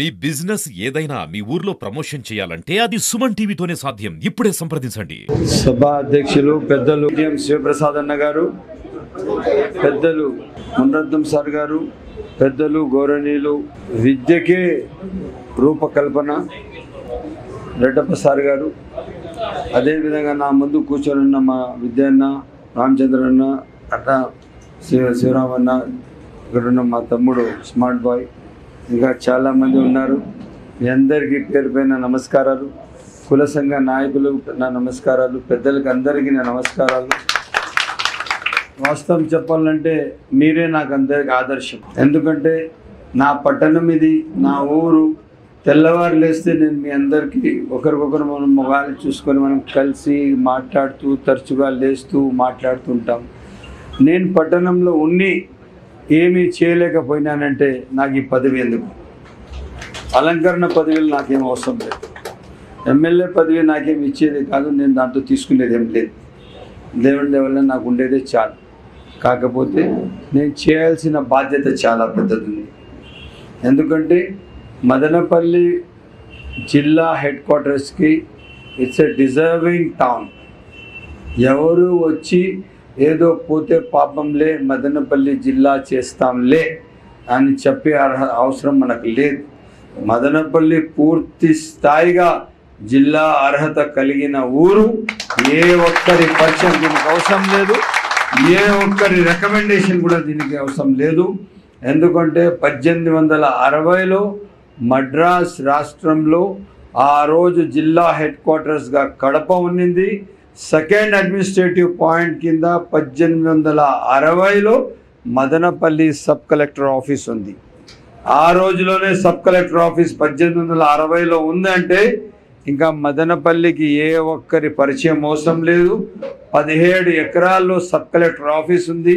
మీ business ఏదైనా మీ ఊర్లో promotion చేయాలంటే అది సుమన్ టీవీతోనే సాధ్యం. ఇప్పుడే సంప్రదించండి. సభా అధ్యక్షులు పెద్దలు శివప్రసాద్ అన్న గారు, పెద్దలు మునరత్నం సార్ గారు, పెద్దలు గౌరవనీయులు విద్యకే రూపకల్పన రెడ్డప్ప సార్ గారు, అదేవిధంగా నా ముందు కూర్చొని ఉన్న మా విద్యన్న రామచంద్రన్న అట్లా శివరామన్న, ఇక్కడ ఉన్న మా తమ్ముడు స్మార్ట్ బాయ్, ఇంకా చాలామంది ఉన్నారు. మీ అందరికీ పేరు పైన నమస్కారాలు. కుల సంఘ నాయకులు నా నమస్కారాలు, పెద్దలకి అందరికీ నా నమస్కారాలు. వాస్తవం చెప్పాలంటే మీరే నాకు అందరికి ఆదర్శం. ఎందుకంటే నా పట్టణం ఇది, నా ఊరు. తెల్లవారు లేస్తే నేను మీ అందరికీ ఒకరికొకరు మనం మొగాలు చూసుకొని మనం కలిసి మాట్లాడుతూ తరచుగా లేస్తూ మాట్లాడుతుంటాం. నేను పట్టణంలో ఉన్ని ఏమీ చేయలేకపోయినానంటే నాకు ఈ పదవి ఎందుకు? అలంకరణ పదవులు నాకేం అవసరం లేదు. ఎమ్మెల్యే పదవి నాకేం ఇచ్చేది కాదు, నేను దాంతో తీసుకునేది ఏం లేదు. దేవుడి వల్ల నాకు ఉండేదే చాలు. కాకపోతే నేను చేయాల్సిన బాధ్యత చాలా పెద్దది ఉంది. ఎందుకంటే మదనపల్లి జిల్లా హెడ్ క్వార్టర్స్కి ఇట్స్ ఎ డిజర్వింగ్ టౌన్. ఎవరు వచ్చి ఏదో పోతే పాపంలే మదనపల్లి జిల్లా చేస్తాంలే అని చెప్పే అవసరం మనకు లేదు. మదనపల్లి పూర్తి స్థాయిగా జిల్లా అర్హత కలిగిన ఊరు. ఏ ఒక్కరి పరిచయం దీనికి అవసరం లేదు, ఏ ఒక్కరి రికమెండేషన్ కూడా దీనికి అవసరం లేదు. ఎందుకంటే 1860లో మద్రాస్ రాష్ట్రంలో ఆ రోజు జిల్లా హెడ్ క్వార్టర్స్గా కడప ఉన్నింది. సెకండ్ అడ్మినిస్ట్రేటివ్ పాయింట్ కింద 1860లో మదనపల్లి సబ్ కలెక్టర్ ఆఫీస్ ఉంది. ఆ రోజులోనే సబ్ కలెక్టర్ ఆఫీస్ 1860లో ఉందంటే ఇంకా మదనపల్లికి ఏ ఒక్కరి పరిచయం అవసరం లేదు. 17 ఎకరాల్లో సబ్ కలెక్టర్ ఆఫీస్ ఉంది.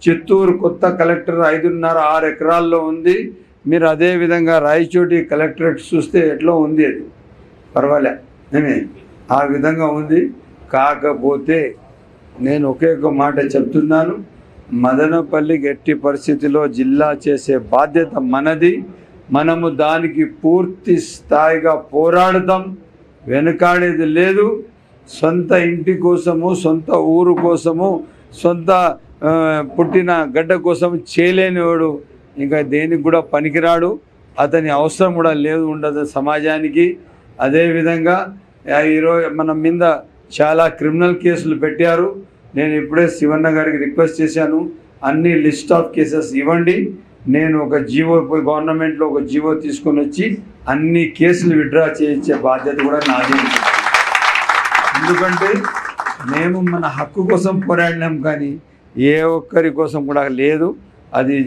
చిత్తూరు కొత్త కలెక్టర్ 5.5-6 ఎకరాల్లో ఉంది. మీరు అదేవిధంగా రాయచోటి కలెక్టరేట్ చూస్తే ఎట్లా ఉంది, అది పర్వాలే ఆ విధంగా ఉంది. కాకపోతే నేను ఒకే ఒక మాట చెప్తున్నాను, మదనపల్లికి ఎట్టి పరిస్థితిలో జిల్లా చేసే బాధ్యత మనది. మనము దానికి పూర్తి స్థాయిగా పోరాడతాం, వెనుకాడేది లేదు. సొంత ఇంటి కోసము, సొంత ఊరు కోసము, సొంత పుట్టిన గడ్డ కోసం చేయలేనివాడు ఇంకా దేనికి కూడా పనికిరాడు. అతని అవసరం కూడా లేదు, ఉండదు సమాజానికి. అదేవిధంగా ఈరోజు మన మీద చాలా క్రిమినల్ కేసులు పెట్టారు. నేను ఇప్పుడే శివన్న గారికి రిక్వెస్ట్ చేశాను, అన్ని లిస్ట్ ఆఫ్ కేసెస్ ఇవ్వండి. నేను ఒక జీవో గవర్నమెంట్లో ఒక జీవో తీసుకొని వచ్చి అన్ని కేసులు విత్డ్రా చేయించే బాధ్యత కూడా నాది. ఎందుకంటే మేము మన హక్కు కోసం పోరాడినాం, కానీ ఏ ఒక్కరి కోసం కూడా లేదు. అది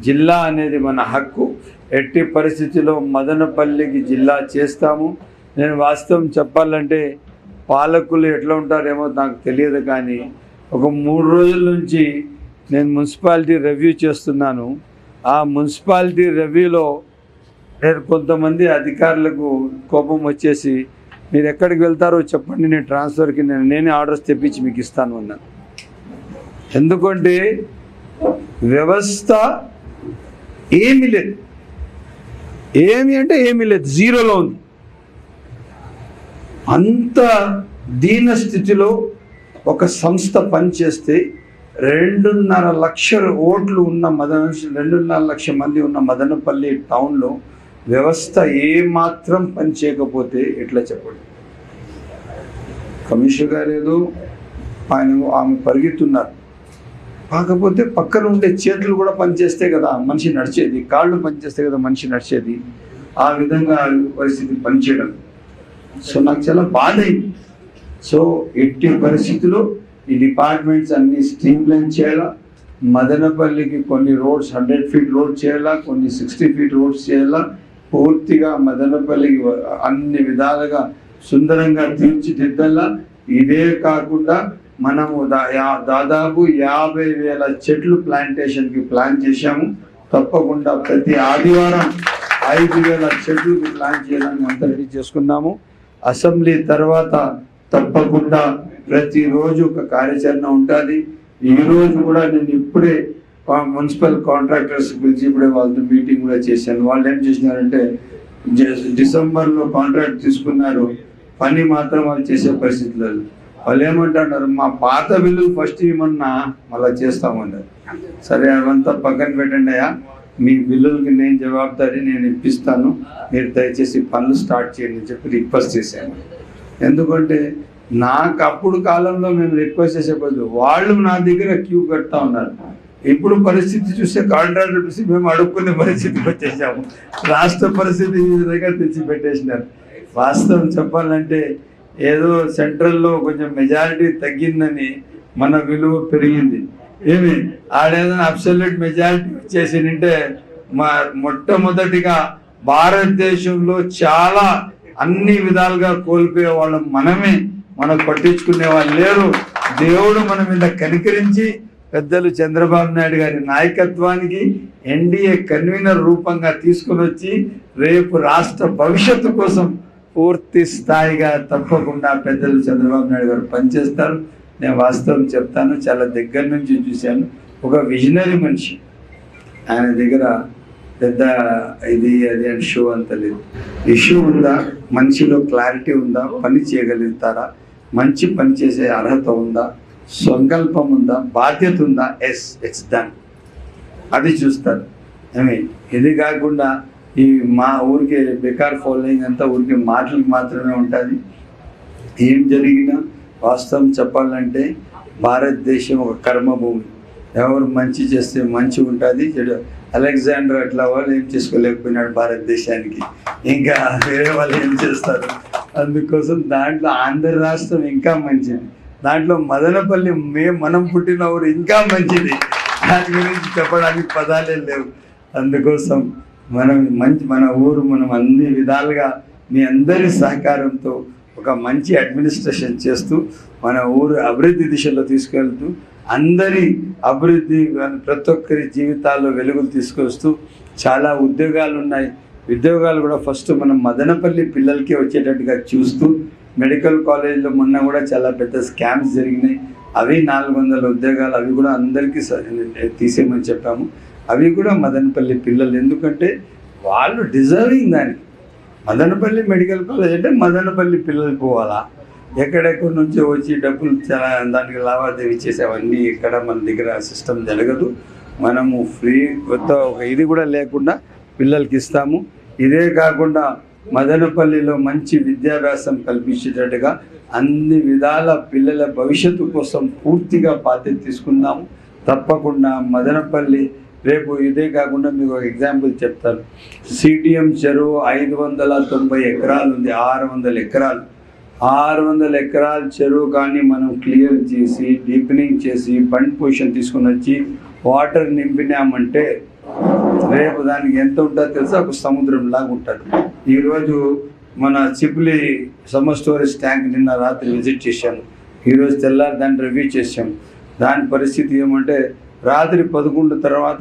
జిల్లా అనేది మన హక్కు. ఎట్టి పరిస్థితిలో మదనపల్లికి జిల్లా చేస్తాము. నేను వాస్తవం చెప్పాలంటే పాలకులు ఎట్లా ఉంటారేమో నాకు తెలియదు, కానీ ఒక 3 రోజుల నుంచి నేను మున్సిపాలిటీ రివ్యూ చేస్తున్నాను. ఆ మున్సిపాలిటీ రివ్యూలో నేను కొంతమంది అధికారులకు కోపం వచ్చేసి, మీరు ఎక్కడికి వెళ్తారో చెప్పండి, నేను ట్రాన్స్ఫర్కి నేనే ఆర్డర్స్ తెప్పించి మీకు ఇస్తాను అన్నాను. ఎందుకంటే వ్యవస్థ ఏమీ లేదు, ఏమి అంటే ఏమీ లేదు, జీరోలో ఉంది. అంత దీన స్థితిలో ఒక సంస్థ పనిచేస్తే 2.5 లక్షల ఓట్లు ఉన్న 2.5 లక్షల మంది ఉన్న మదనపల్లి టౌన్లో వ్యవస్థ ఏమాత్రం పని చేయకపోతే ఎట్లా చెప్పండి? కమిషనర్ గారు ఏదో ఆమె పరిగెత్తున్నారు, కాకపోతే పక్కన ఉండే చేతులు కూడా పనిచేస్తే కదా మనిషి నడిచేది, కాళ్ళు పనిచేస్తే కదా మనిషి నడిచేది. ఆ విధంగా పరిస్థితి పనిచేయడం. సో నాకు చాలా బాధ అయింది. సో ఎట్టి పరిస్థితుల్లో ఈ డిపార్ట్మెంట్స్ అన్ని స్ట్రీమ్లైన్ చేయాలా. మదనపల్లికి కొన్ని రోడ్స్ 100 ఫీట్ రోడ్ చేయాలా, కొన్ని 60 ఫీట్ రోడ్స్ చేయాలా. పూర్తిగా మదనపల్లికి అన్ని విధాలుగా సుందరంగా తీర్చిదిద్దాలా. ఇదే కాకుండా మనము దాదాపు 50,000 చెట్లు ప్లాంటేషన్కి ప్లాన్ చేశాము. తప్పకుండా ప్రతి ఆదివారం 5,000 చెట్లుకి ప్లాన్ చేయాలని అంతా రెడీ చేసుకున్నాము. అసెంబ్లీ తర్వాత తప్పకుండా ప్రతిరోజు ఒక కార్యాచరణ ఉంటుంది. ఈరోజు కూడా నేను ఇప్పుడే మున్సిపల్ కాంట్రాక్టర్స్ పిలిచి ఇప్పుడే వాళ్ళతో మీటింగ్ కూడా చేశాను. వాళ్ళు ఏం చేసినారంటే డిసెంబర్లో కాంట్రాక్ట్ తీసుకున్నారు, పని మాత్రం వాళ్ళు చేసే పరిస్థితులు. వాళ్ళు ఏమంటున్నారు, మా పాత బిల్లులు ఫస్ట్ ఇవ్వమన్నా మళ్ళీ చేస్తామన్నారు. సరే అవంతా పక్కన పెట్టండి అయ్యా, మీ బిల్లులకి నేను జవాబుదారీ, నేను ఇప్పిస్తాను, మీరు దయచేసి పనులు స్టార్ట్ చేయండి అని చెప్పి రిక్వెస్ట్ చేశాను. ఎందుకంటే నాకు అప్పుడు కాలంలో మేము రిక్వెస్ట్ చేసే బదులు వాళ్ళు నా దగ్గర క్యూ కడతా ఉన్నారు. ఇప్పుడు పరిస్థితి చూస్తే కాంట్రాక్టర్ చూసి మేము అడుక్కునే పరిస్థితికి వచ్చేసాము. రాష్ట్ర పరిస్థితి ఈ విధంగా తెచ్చి పెట్టేసినారు. వాస్తవం చెప్పాలంటే ఏదో సెంట్రల్లో కొంచెం మెజారిటీ తగ్గిందని మన విలువ పెరిగింది. ఏమి ఆడేదైనా అబ్సల్యూట్ మెజారిటీ వచ్చేసిందంటే మొట్టమొదటిగా భారతదేశంలో చాలా అన్ని విధాలుగా కోల్పోయే వాళ్ళం మనమే. మనకు పట్టించుకునే వాళ్ళు లేరు. దేవుడు మన మీద కనికరించి పెద్దలు చంద్రబాబు నాయుడు గారి నాయకత్వానికి ఎన్డీఏ కన్వీనర్ రూపంగా తీసుకుని వచ్చి రేపు రాష్ట్ర భవిష్యత్తు కోసం పూర్తి స్థాయిగా తప్పకుండా పెద్దలు చంద్రబాబు నాయుడు గారు పనిచేస్తారు. నేను వాస్తవం చెప్తాను, చాలా దగ్గర నుంచి చూశాను. ఒక విజనరీ మనిషి. ఆయన దగ్గర పెద్ద ఇది అది అని షో అంత లేదు. ఇష్యూ ఉందా, మనిషిలో క్లారిటీ ఉందా, పని చేయగలుగుతారా, మంచి పని చేసే అర్హత ఉందా, సంకల్పం ఉందా, బాధ్యత ఉందా, ఇట్స్ డన్, అది చూస్తారు. ఇది కాకుండా ఈ మా ఊరికి బెకార్ ఫాలోయింగ్ అంతా ఊరికి మాటలకు మాత్రమే ఉంటుంది. ఏం జరిగినా వాస్తవం చెప్పాలంటే భారతదేశం ఒక కర్మభూమి. ఎవరు మంచి చేస్తే మంచి ఉంటుంది, చెడు. అలెగ్జాండర్ అట్లా వాళ్ళు ఏం చేసుకోలేకపోయినాడు భారతదేశానికి, ఇంకా వేరే వాళ్ళు ఏం చేస్తారు. అందుకోసం దాంట్లో ఆంధ్ర రాష్ట్రం ఇంకా మంచిది, దాంట్లో మదనపల్లి మనం పుట్టిన ఊరు ఇంకా మంచిది. దాని గురించి చెప్పడానికి పదాలే లేవు. అందుకోసం మన ఊరు మనం అన్ని విధాలుగా మీ అందరి సహకారంతో ఒక మంచి అడ్మినిస్ట్రేషన్ చేస్తూ మన ఊరు అభివృద్ధి దిశలో తీసుకెళ్తూ అందరి అభివృద్ధి ప్రతి ఒక్కరి జీవితాల్లో వెలుగులు తీసుకొస్తూ చాలా ఉద్యోగాలు ఉన్నాయి. ఉద్యోగాలు కూడా ఫస్ట్ మనం మదనపల్లి పిల్లలకే వచ్చేటట్టుగా చూస్తూ మెడికల్ కాలేజ్లో మొన్న కూడా చాలా పెద్ద స్కామ్స్ జరిగినాయి. అవి 400 ఉద్యోగాలు, అవి కూడా అందరికీ తీసేయమని చెప్పాము. అవి కూడా మదనపల్లి పిల్లలు, ఎందుకంటే వాళ్ళు డిజర్వింగ్ దానికి. మదనపల్లి మెడికల్ కాలేజ్ అంటే మదనపల్లి పిల్లలు పోవాలా, ఎక్కడెక్కడి నుంచో వచ్చి డబ్బులు చాలా దానికి లావాదేవీ చేసేవన్నీ ఇక్కడ మన దగ్గర సిస్టమ్ జరగదు. మనము ఫ్రీ కొత్త ఒక ఇది కూడా లేకుండా పిల్లలకి ఇస్తాము. ఇదే కాకుండా మదనపల్లిలో మంచి విద్యాభ్యాసం కల్పించేటట్టుగా అన్ని విధాల పిల్లల భవిష్యత్తు కోసం పూర్తిగా బాధ్యత తీసుకుందాము. తప్పకుండా మదనపల్లి రేపు ఇదే కాకుండా మీకు ఒక ఎగ్జాంపుల్ చెప్తాను. సిటిఎం చెరువు 590 ఎకరాలు ఉంది, 600 ఎకరాలు. 600 ఎకరాల చెరువు కానీ మనం క్లియర్ చేసి డీపెనింగ్ చేసి బండ్ పొజిషన్ తీసుకుని వచ్చి వాటర్ నింపినామంటే రేపు దానికి ఎంత ఉంటుందో తెలుసా, ఒక సముద్రం లాగా ఉంటుంది. ఈరోజు మన చిప్లి సమ్మర్ స్టోరేజ్ ట్యాంక్ నిన్న రాత్రి విజిట్ చేశాను, ఈరోజు తెల్లారి దాన్ని రివ్యూ చేశాము. దాని పరిస్థితి ఏమంటే రాత్రి 11 తర్వాత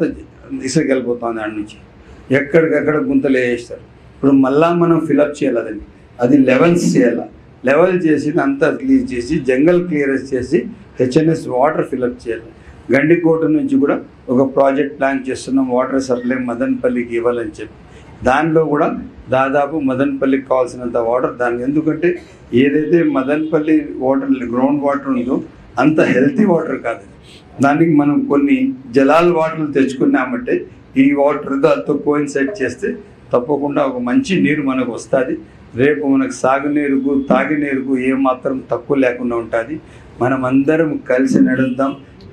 ఇసుక వెళ్ళిపోతుంది, దాని నుంచి ఎక్కడికక్కడ గుంతలు వేస్తారు. ఇప్పుడు మళ్ళా మనం ఫిలప్ చేయాలి, అది లెవెల్స్ చేయాలి. లెవెల్ చేసి అంతా క్లియర్ చేసి జంగల్ క్లియరెన్స్ చేసి హెచ్ఎన్ఎస్ వాటర్ ఫిలప్ చేయాలి. గండికోట నుంచి కూడా ఒక ప్రాజెక్ట్ ప్లాన్ చేస్తున్నాం, వాటర్ సప్లై మదనపల్లికి ఇవ్వాలని చెప్పి. దానిలో కూడా దాదాపు మదనపల్లికి కావాల్సినంత వాటర్ దానికి, ఎందుకంటే ఏదైతే మదనపల్లి వాటర్ గ్రౌండ్ వాటర్ ఉందో అంత హెల్తీ వాటర్ కాదు. దానికి మనం కొన్ని జలాల వాటర్లు తెచ్చుకున్నామంటే ఈ వాటర్ దాంతో కోయిన్సైడ్ చేస్తే తప్పకుండా ఒక మంచి నీరు మనకు వస్తుంది. రేపు మనకు సాగునీరుకు తాగునీరుకు ఏమాత్రం తక్కువ లేకుండా ఉంటుంది. మనం అందరం కలిసి నడుద్దాం.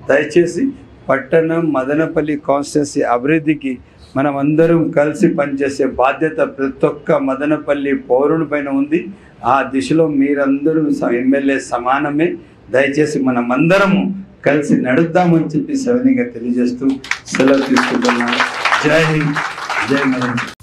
దయచేసి పట్టణం మదనపల్లి కాన్స్టిట్యున్సీ అభివృద్ధికి మనం అందరం కలిసి పనిచేసే బాధ్యత ప్రతి ఒక్క మదనపల్లి పౌరుని పైన ఉంది. ఆ దిశలో మీరందరూ ఎమ్మెల్యే సమానమే. దయచేసి మనం అందరము కలిసి నడుద్దామని చెప్పి సవినీగా తెలియజేస్తూ సెలవు తీసుకుంటున్నాను. జై హింద్, జై మదనపల్లి.